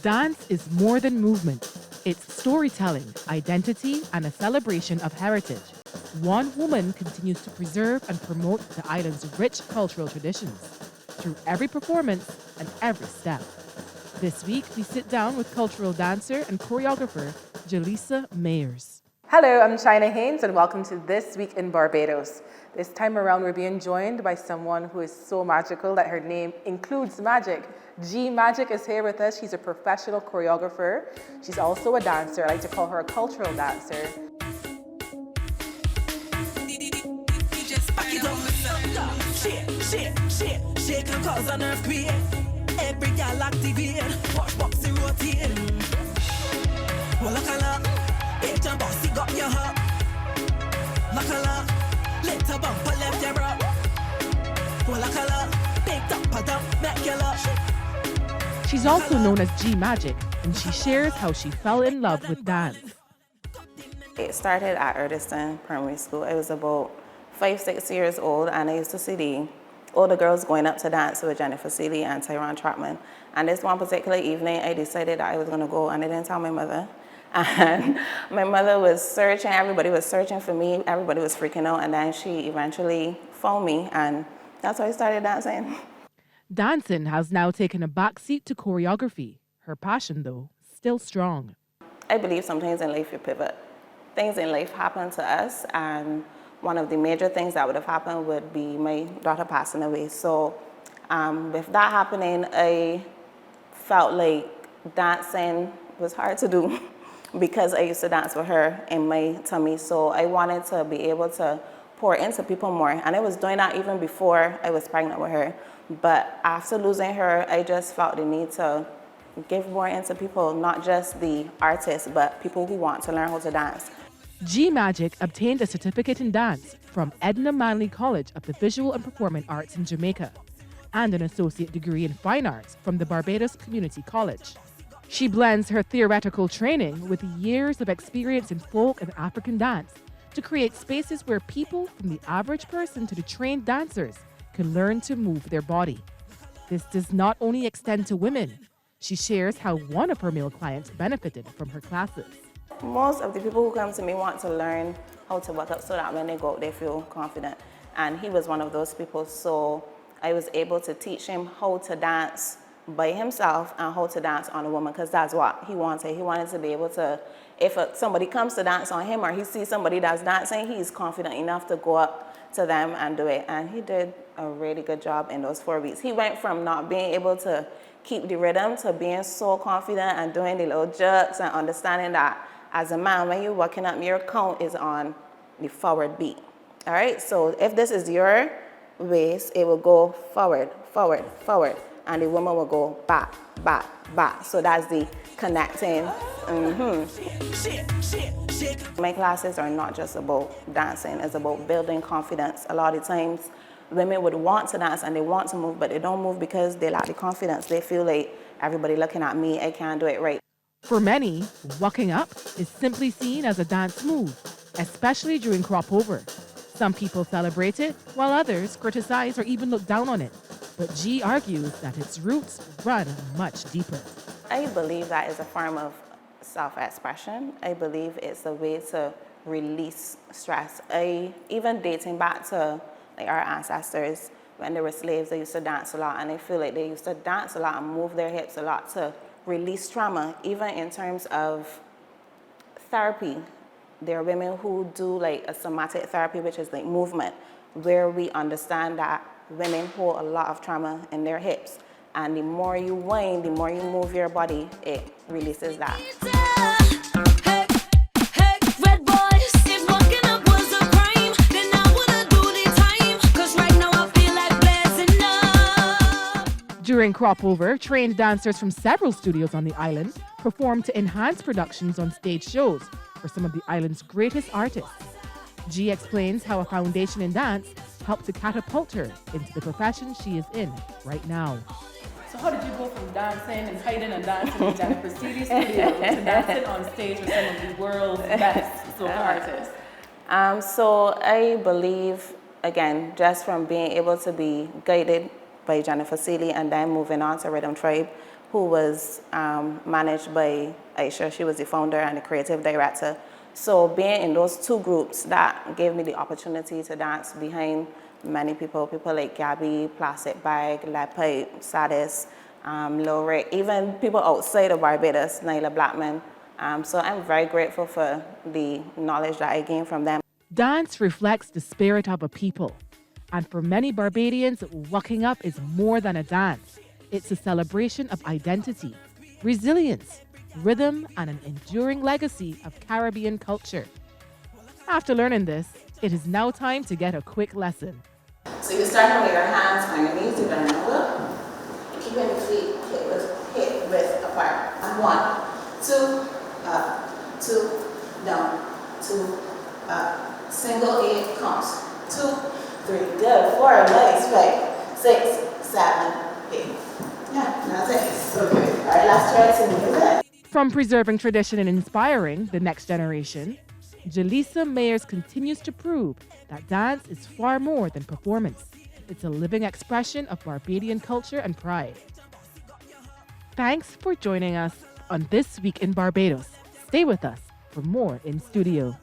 Dance is more than movement. It's storytelling, identity, and a celebration of heritage. One woman continues to preserve and promote the island's rich cultural traditions through every performance and every step. This week, we sit down with cultural dancer and choreographer Ghelisa Mayers. Hello, I'm Chyna Haynes and welcome to This Week in Barbados. This time around, we're being joined by someone who is so magical that her name includes magic. G Magic is here with us. She's a professional choreographer. She's also a dancer. I like to call her a cultural dancer. Shake and cause an earthquake. Every gal activate. Watch boxing rotate. Well, look a look. It's a bossy got your hop. Look a look. Little bumper left your up. Well, look a look. Big dump a dump. Make you look. She's also known as G Magic, and she shares how she fell in love with dance. It started at Erdiston Primary School. I was about 5-6 years old, and I used to see all the girls going up to dance with Jennifer Seeley and Tyrone Trotman. And this one particular evening, I decided that I was going to go, and I didn't tell my mother. And my mother was searching, everybody was searching for me, everybody was freaking out, and then she eventually found me, and that's how I started dancing. Dancing has now taken a backseat to choreography. Her passion, though, still strong. I believe sometimes in life you pivot. Things in life happen to us, and one of the major things that would have happened would be my daughter passing away. So with that happening, I felt like dancing was hard to do because I used to dance with her in my tummy. So I wanted to be able to pour into people more. And I was doing that even before I was pregnant with her. But after losing her, I just felt the need to give more into people, not just the artists, but people who want to learn how to dance. G Magic obtained a certificate in dance from Edna Manley College of the Visual and Performing Arts in Jamaica and an associate degree in fine arts from the Barbados Community College. She blends her theoretical training with years of experience in folk and African dance to create spaces where people, from the average person to the trained dancers, can learn to move their body. This does not only extend to women. She shares how one of her male clients benefited from her classes. Most of the people who come to me want to learn how to work up so that when they go out, they feel confident. And he was one of those people, so I was able to teach him how to dance by himself and how to dance on a woman, because that's what he wanted. He wanted to be able to, if somebody comes to dance on him or he sees somebody that's dancing, he's confident enough to go up to them and do it. And he did a really good job in those 4 weeks. He went from not being able to keep the rhythm to being so confident and doing the little jerks and understanding that as a man, when you're walking up, your count is on the forward beat. All right, so if this is your waist, it will go forward, forward, forward, and the woman will go back, back, back. So that's the connecting. My classes are not just about dancing, it's about building confidence. A lot of times, women would want to dance and they want to move, but they don't move because they lack the confidence. They feel like everybody looking at me, I can't do it right. For many, walking up is simply seen as a dance move, especially during crop over. Some people celebrate it, while others criticize or even look down on it. But G argues that its roots run much deeper. I believe that is a form of self-expression. I believe it's a way to release stress. Even dating back to our ancestors, when they were slaves, they used to dance a lot, and I feel like they used to dance a lot and move their hips a lot to release trauma. Even in terms of therapy, there are women who do like a somatic therapy, which is like movement, where we understand that women hold a lot of trauma in their hips. And the more you whine, the more you move your body, it releases that. During crop over, trained dancers from several studios on the island performed to enhance productions on stage shows for some of the island's greatest artists. G explains how a foundation in dance helped to catapult her into the profession she is in right now. So how did you go from dancing and hiding and dancing in Jennifer Seeley's studio to dancing on stage with some of the world's best soca artists? So I believe, again, just from being able to be guided by Jennifer Seeley and then moving on to Rhythm Tribe, who was managed by Aisha. She was the founder and the creative director. So being in those two groups, that gave me the opportunity to dance behind many people like Gabby, Plastic Bag, Lepipe, Sadis, Lil Rick, even people outside of Barbados, Nyla Blackman. So I'm very grateful for the knowledge that I gained from them. Dance reflects the spirit of a people. And for many Barbadians, Waking Up is more than a dance. It's a celebration of identity, resilience, rhythm, and an enduring legacy of Caribbean culture. After learning this, it is now time to get a quick lesson. So you start with your hands on your knees, you're going to angle, keeping your feet hip width apart. 1, 2, up, 2, down, 2, up. Single 8 counts. 2, 3, good. 4, legs back. 6, 7, 8. Yeah, that's it. Okay. All right, last try to move it. From preserving tradition and inspiring the next generation, Ghelisa Mayers continues to prove that dance is far more than performance. It's a living expression of Barbadian culture and pride. Thanks for joining us on This Week in Barbados. Stay with us for more in studio.